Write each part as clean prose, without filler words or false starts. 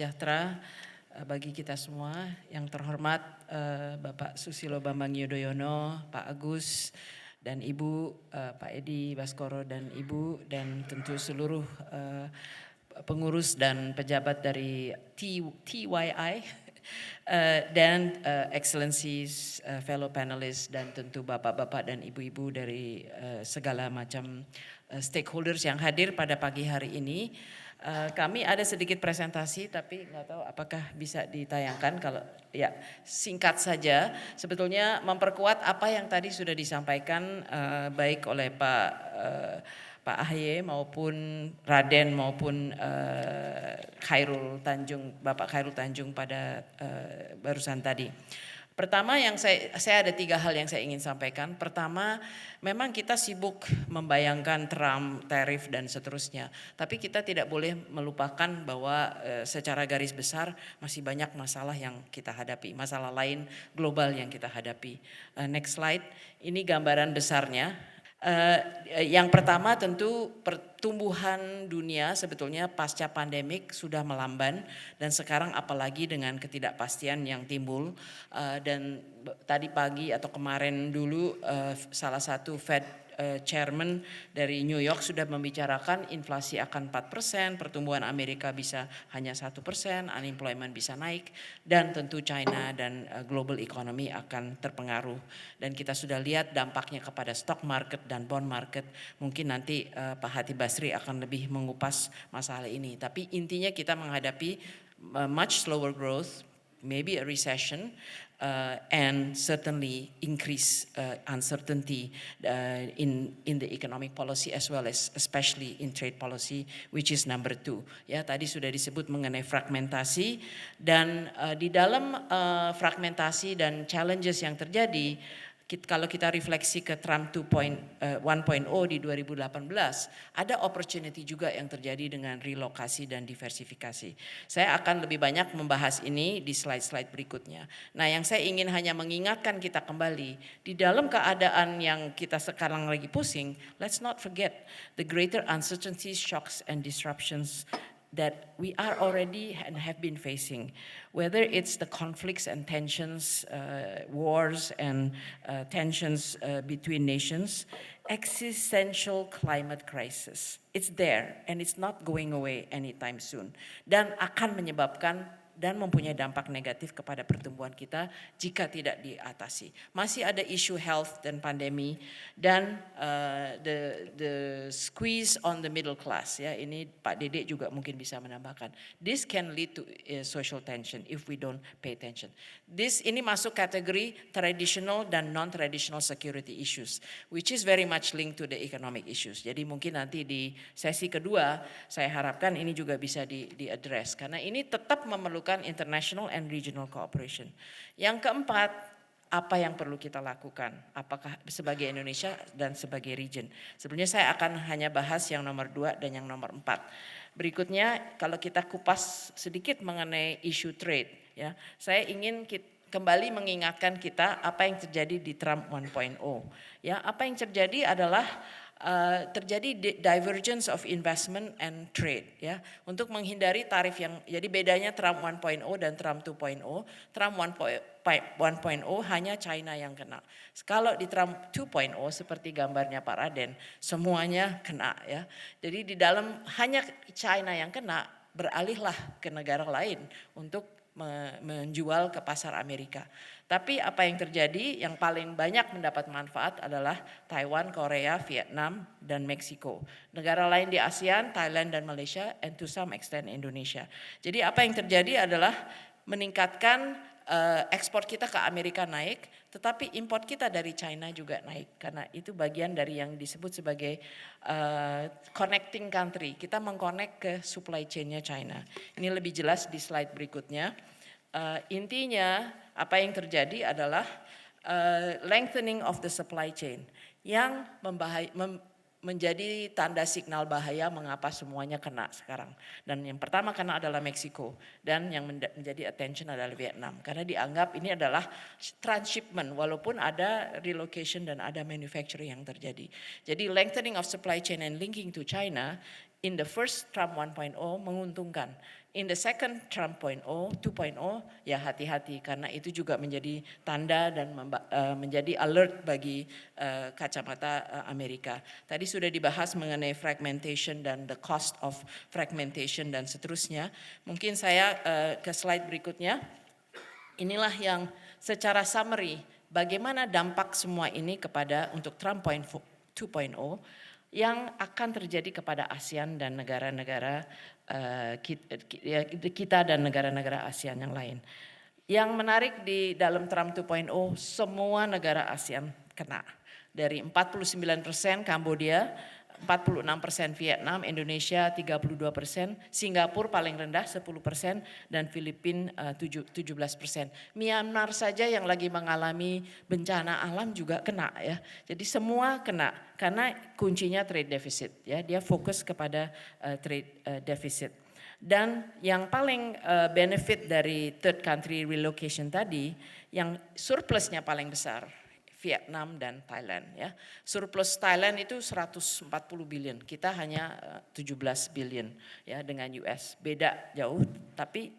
sejahtera bagi kita semua. Yang terhormat Bapak Susilo Bambang Yudhoyono, Pak Agus, dan Ibu, Pak Edi Baskoro dan Ibu, dan tentu seluruh pengurus dan pejabat dari TYI, dan excellencies, fellow panelists, dan tentu bapak-bapak dan ibu-ibu dari segala macam stakeholders yang hadir pada pagi hari ini. Kami ada sedikit presentasi tapi nggak tahu apakah bisa ditayangkan. Kalau ya, singkat saja, sebetulnya memperkuat apa yang tadi sudah disampaikan baik oleh Pak AHY maupun Raden maupun Bapak Khairul Tanjung pada barusan tadi. Pertama, yang saya ada 3 hal yang saya ingin sampaikan. Pertama, memang kita sibuk membayangkan Trump, tarif dan seterusnya. Tapi kita tidak boleh melupakan bahwa secara garis besar masih banyak masalah yang kita hadapi. Masalah lain global yang kita hadapi. Next slide, ini gambaran besarnya. Yang pertama tentu pertumbuhan dunia sebetulnya pasca pandemik sudah melamban, dan sekarang apalagi dengan ketidakpastian yang timbul, dan tadi pagi atau kemarin dulu salah satu Fed chairman dari New York sudah membicarakan inflasi akan 4%, pertumbuhan Amerika bisa hanya 1%, unemployment bisa naik, dan tentu China dan global economy akan terpengaruh. Dan kita sudah lihat dampaknya kepada stock market dan bond market. Mungkin nanti Pak Hati Basri akan lebih mengupas masalah ini. Tapi intinya kita menghadapi much slower growth, maybe a recession, and certainly increase uncertainty in the economic policy as well as especially in trade policy, which is number 2. Ya, tadi sudah disebut mengenai fragmentasi, dan di dalam fragmentasi dan challenges yang terjadi, kalau kita refleksi ke Trump 1.0 di 2018, ada opportunity juga yang terjadi dengan relokasi dan diversifikasi. Saya akan lebih banyak membahas ini di slide-slide berikutnya. Nah, yang saya ingin hanya mengingatkan kita kembali, di dalam keadaan yang kita sekarang lagi pusing, let's not forget the greater uncertainties, shocks, and disruptions that we are already and have been facing, whether it's the conflicts and tensions, wars and tensions between nations, existential climate crisis. It's there and it's not going away anytime soon, dan akan menyebabkan dan mempunyai dampak negatif kepada pertumbuhan kita jika tidak diatasi. Masih ada isu health dan pandemi, dan the squeeze on the middle class, ya, ini Pak Dede juga mungkin bisa menambahkan. This can lead to social tension if we don't pay attention. Ini masuk kategori traditional dan non-traditional security issues, which is very much linked to the economic issues. Jadi mungkin nanti di sesi kedua saya harapkan ini juga bisa di-address, karena ini tetap memerlukan international and regional cooperation. Yang keempat, apa yang perlu kita lakukan? Apakah sebagai Indonesia dan sebagai region? Sebenarnya saya akan hanya bahas yang nomor 2 dan yang nomor 4. Berikutnya, kalau kita kupas sedikit mengenai isu trade, ya, saya ingin kembali mengingatkan kita apa yang terjadi di Trump 1.0. Ya, apa yang terjadi adalah terjadi divergence of investment and trade, ya, untuk menghindari tarif yang, jadi bedanya Trump 1.0 dan Trump 2.0. Trump 1.0 hanya China yang kena. Kalau di Trump 2.0 seperti gambarnya Pak Raden, semuanya kena, ya. Jadi di dalam hanya China yang kena, beralihlah ke negara lain untuk menjual ke pasar Amerika. Tapi apa yang terjadi, yang paling banyak mendapat manfaat adalah Taiwan, Korea, Vietnam, dan Meksiko. Negara lain di ASEAN, Thailand dan Malaysia, and to some extent Indonesia. Jadi apa yang terjadi adalah meningkatkan ekspor kita ke Amerika naik, tetapi import kita dari China juga naik. Karena itu bagian dari yang disebut sebagai connecting country. Kita mengconnect ke supply chain-nya China. Ini lebih jelas di slide berikutnya. Intinya apa yang terjadi adalah lengthening of the supply chain yang menjadi tanda signal bahaya mengapa semuanya kena sekarang. Dan yang pertama kena adalah Meksiko, dan yang menjadi attention adalah Vietnam. Karena dianggap ini adalah transshipment walaupun ada relocation dan ada manufacturing yang terjadi. Jadi lengthening of supply chain and linking to China in the first Trump 1.0 menguntungkan. In the second Trump 2.0 ya hati-hati karena itu juga menjadi tanda dan menjadi alert bagi kacamata Amerika. Tadi sudah dibahas mengenai fragmentation dan the cost of fragmentation dan seterusnya. Mungkin saya ke slide berikutnya. Inilah yang secara summary bagaimana dampak semua ini kepada untuk Trump 2.0 yang akan terjadi kepada ASEAN dan negara-negara kita dan negara-negara ASEAN yang lain. Yang menarik di dalam Trump 2.0 semua negara ASEAN kena. Dari 49% Kambodia, 46% Vietnam, Indonesia 32%, Singapura paling rendah 10% dan Filipina 17%. Myanmar saja yang lagi mengalami bencana alam juga kena ya. Jadi semua kena karena kuncinya trade deficit ya. Dia fokus kepada trade deficit. Dan yang paling benefit dari third country relocation tadi yang surplusnya paling besar Vietnam dan Thailand ya. Surplus Thailand itu 140 billion, kita hanya 17 billion ya dengan US. Beda jauh, tapi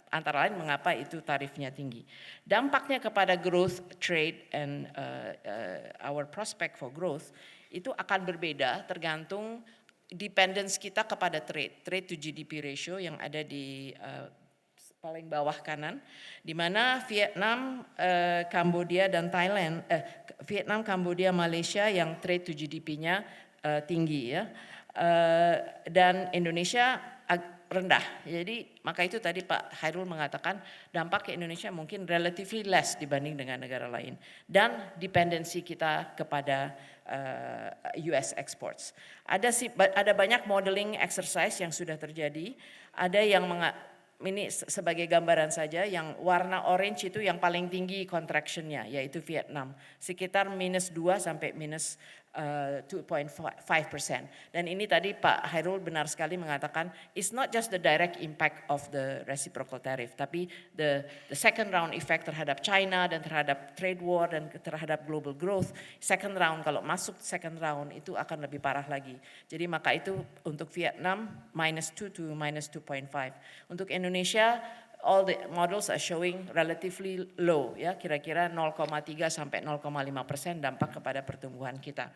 antara lain mengapa itu tarifnya tinggi. Dampaknya kepada growth, trade and our prospect for growth itu akan berbeda tergantung dependence kita kepada trade to GDP ratio yang ada di paling bawah kanan, di mana Vietnam, Kambodia dan Thailand, Vietnam, Kambodia, Malaysia yang trade to GDP-nya tinggi ya, dan Indonesia rendah. Jadi maka itu tadi Pak Hairul mengatakan dampak ke Indonesia mungkin relatively less dibanding dengan negara lain dan dependensi kita kepada US exports. Ada banyak modeling exercise yang sudah terjadi, ada yang ini sebagai gambaran saja, yang warna orange itu yang paling tinggi contraction-nya, yaitu Vietnam. Sekitar -2 sampai -2.5%. Dan ini tadi Pak Hairul benar sekali mengatakan, it's not just the direct impact of the reciprocal tariff, tapi the second round effect terhadap China dan terhadap trade war dan terhadap global growth. Second round, kalau masuk second round itu akan lebih parah lagi. Jadi maka itu untuk Vietnam -2 to -2.5. Untuk Indonesia, all the models are showing relatively low ya, kira-kira 0,3 sampai 0,5% dampak kepada pertumbuhan kita.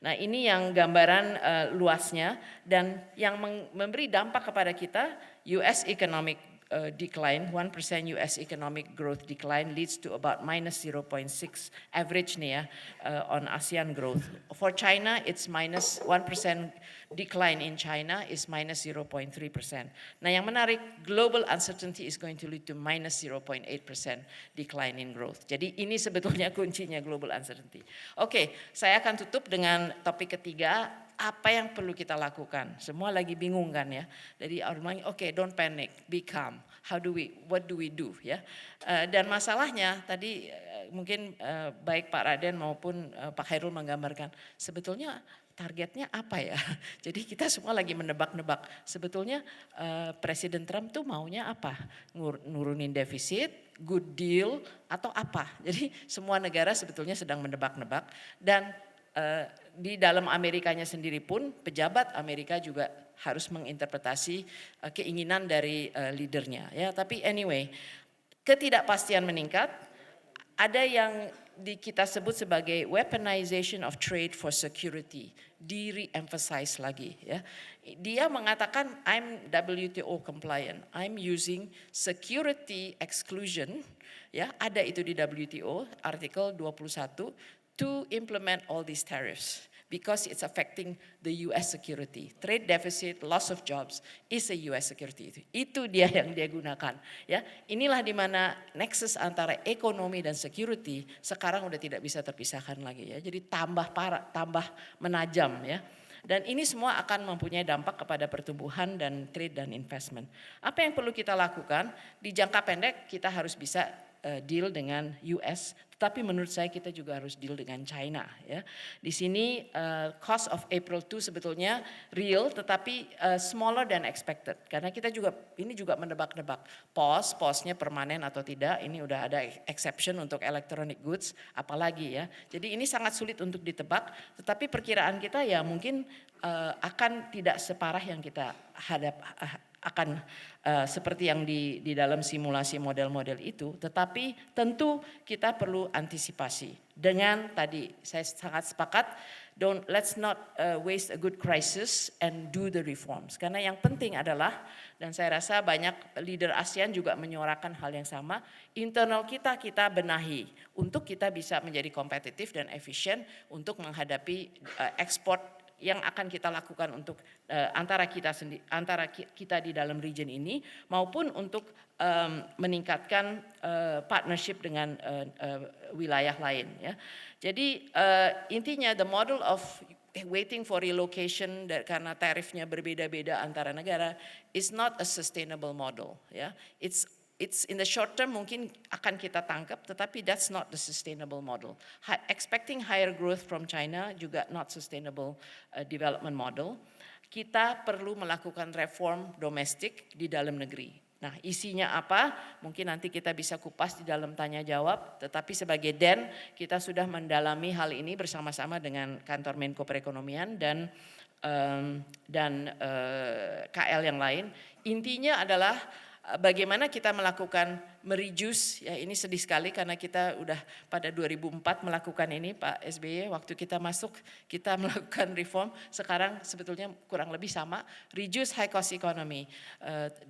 Nah, ini yang gambaran luasnya dan yang memberi dampak kepada kita US economic decline, 1% US economic growth decline leads to about -0.6 average nih ya on ASEAN growth. For China it's -1% decline in China is -0.3%. Nah, yang menarik, global uncertainty is going to lead to -0.8% decline in growth. Jadi ini sebetulnya kuncinya global uncertainty. Oke, saya akan tutup dengan topik ketiga, apa yang perlu kita lakukan. Semua lagi bingung kan ya. Jadi orang oke, don't panic, be calm. What do we do ya. Dan masalahnya tadi mungkin baik Pak Raden maupun Pak Hairul menggambarkan sebetulnya targetnya apa ya. Jadi kita semua lagi menebak-nebak. Sebetulnya Presiden Trump tuh maunya apa? Nurunin defisit, good deal atau apa? Jadi semua negara sebetulnya sedang menebak-nebak dan di dalam Amerikanya sendiri pun pejabat Amerika juga harus menginterpretasi keinginan dari leadernya ya. Tapi anyway, ketidakpastian meningkat, ada yang kita sebut sebagai weaponization of trade for security, di-re-emphasize lagi ya. Dia mengatakan I'm WTO compliant, I'm using security exclusion ya, ada itu di WTO artikel 21 to implement all these tariffs because it's affecting the US security. Trade deficit, loss of jobs is a US security. Itu dia yang dia gunakan. Ya, inilah di mana nexus antara ekonomi dan security sekarang udah tidak bisa terpisahkan lagi ya. Jadi tambah parah, tambah menajam ya. Dan ini semua akan mempunyai dampak kepada pertumbuhan dan trade dan investment. Apa yang perlu kita lakukan? Di jangka pendek kita harus bisa deal dengan US, tapi menurut saya kita juga harus deal dengan China ya. Di sini cost of April 2 sebetulnya real tetapi smaller than expected karena kita juga ini juga menebak-nebak pause-nya permanen atau tidak. Ini udah ada exception untuk electronic goods apalagi ya. Jadi ini sangat sulit untuk ditebak tetapi perkiraan kita ya mungkin akan tidak separah yang kita akan seperti yang di dalam simulasi model-model itu, tetapi tentu kita perlu antisipasi dengan tadi saya sangat sepakat, let's not waste a good crisis and do the reforms. Karena yang penting adalah, dan saya rasa banyak leader ASEAN juga menyuarakan hal yang sama, internal kita benahi untuk kita bisa menjadi kompetitif dan efisien untuk menghadapi ekspor yang akan kita lakukan untuk antara kita di dalam region ini maupun untuk meningkatkan partnership dengan wilayah lain ya. Jadi intinya the model of waiting for relocation karena tarifnya berbeda-beda antara negara is not a sustainable model ya. It's in the short term mungkin akan kita tangkap, tetapi that's not the sustainable model. Expecting higher growth from China juga not sustainable development model. Kita perlu melakukan reform domestik di dalam negeri. Nah isinya apa? Mungkin nanti kita bisa kupas di dalam tanya jawab, tetapi sebagai DEN kita sudah mendalami hal ini bersama-sama dengan kantor Menko Perekonomian dan KL yang lain. Intinya adalah bagaimana kita melakukan mereduce, ya ini sedih sekali karena kita udah pada 2004 melakukan ini Pak SBY, waktu kita masuk kita melakukan reform, sekarang sebetulnya kurang lebih sama, reduce high cost economy,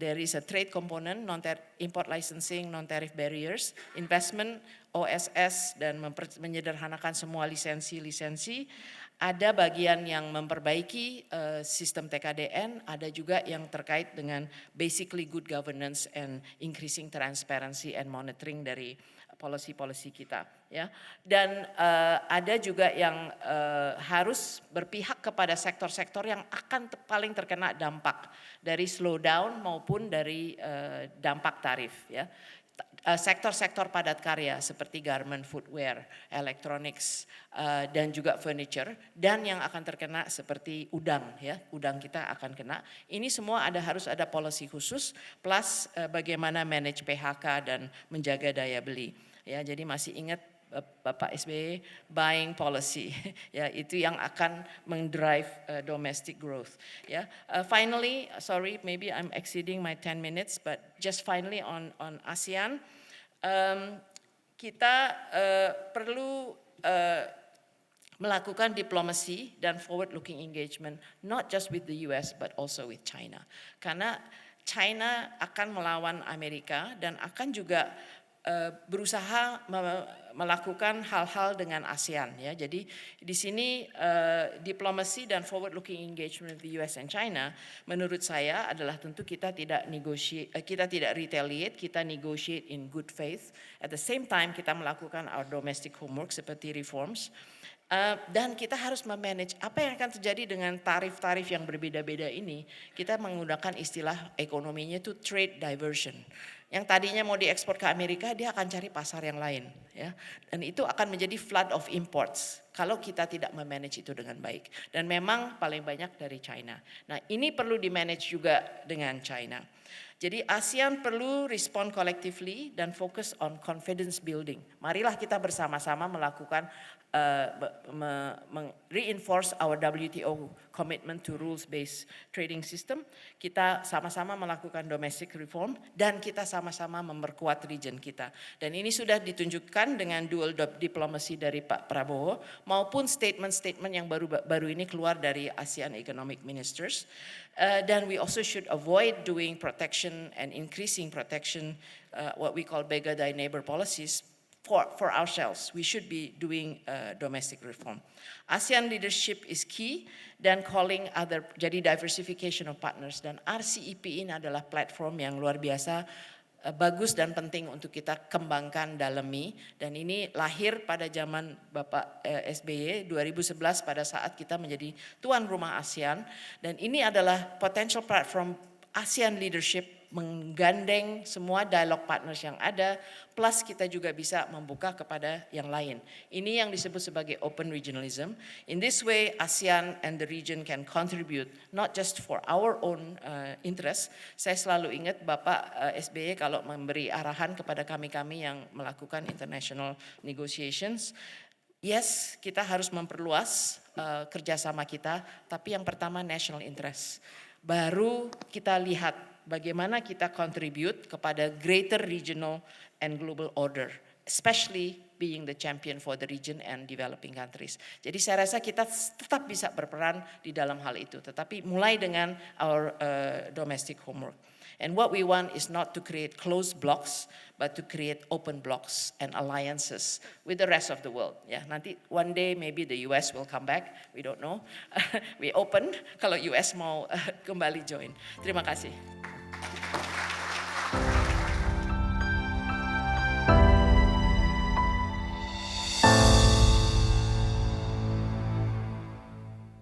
there is a trade component, import licensing, non-tariff barriers, investment, OSS dan menyederhanakan semua lisensi. Ada bagian yang memperbaiki sistem TKDN, ada juga yang terkait dengan basically good governance and increasing transparency and monitoring dari policy kita ya. Dan ada juga yang harus berpihak kepada sektor-sektor yang akan paling terkena dampak dari slowdown maupun dari dampak tarif ya. Sektor-sektor padat karya seperti garment, footwear, electronics, dan juga furniture, dan yang akan terkena seperti udang ya, udang kita akan kena. Ini semua harus ada policy khusus plus bagaimana manage PHK dan menjaga daya beli. Ya, jadi masih ingat Bapak SBY buying policy ya, itu yang akan mendrive domestic growth ya. Finally, sorry maybe I'm exceeding my 10 minutes but just finally on ASEAN, kita perlu melakukan diplomasi dan forward looking engagement not just with the US but also with China. Karena China akan melawan Amerika dan akan juga berusaha melakukan hal-hal dengan ASEAN ya. Jadi di sini diplomasi dan forward looking engagement with the US and China menurut saya adalah tentu kita tidak retaliate, kita negotiate in good faith. At the same time kita melakukan our domestic homework seperti reforms. Dan kita harus memanage apa yang akan terjadi dengan tarif-tarif yang berbeda-beda ini. Kita menggunakan istilah ekonominya itu trade diversion. Yang tadinya mau diekspor ke Amerika, dia akan cari pasar yang lain, ya. Dan itu akan menjadi flood of imports kalau kita tidak memanage itu dengan baik. Dan memang paling banyak dari China. Nah, ini perlu dimanage juga dengan China. Jadi ASEAN perlu respond collectively dan fokus on confidence building. Marilah kita bersama-sama melakukan reinforce our WTO commitment to rules-based trading system. Kita sama-sama melakukan domestic reform dan kita sama-sama memperkuat region kita. Dan ini sudah ditunjukkan dengan dual diplomacy dari Pak Prabowo maupun statement-statement yang baru ini keluar dari ASEAN Economic Ministers. Dan we also should avoid doing protection and increasing protection, what we call beggar thy neighbor policies. For ourselves, we should be doing domestic reform. ASEAN leadership is key dan calling other, jadi diversification of partners, dan RCEP ini adalah platform yang luar biasa bagus dan penting untuk kita kembangkan dalami, dan ini lahir pada zaman Bapak SBY 2011 pada saat kita menjadi tuan rumah ASEAN, dan ini adalah potential platform ASEAN leadership menggandeng semua dialog partners yang ada, plus kita juga bisa membuka kepada yang lain. Ini yang disebut sebagai open regionalism. In this way, ASEAN and the region can contribute not just for our own interest. Saya selalu ingat Bapak SBY kalau memberi arahan kepada kami-kami yang melakukan international negotiations. Yes, kita harus memperluas kerjasama kita, tapi yang pertama national interest. Baru kita lihat bagaimana kita contribute kepada greater regional and global order, especially being the champion for the region and developing countries. Jadi saya rasa kita tetap bisa berperan di dalam hal itu, tetapi mulai dengan our domestic homework. And what we want is not to create closed blocks, but to create open blocks and alliances with the rest of the world. Ya, nanti one day maybe the US will come back, we don't know. We open kalau US mau kembali join. Terima kasih.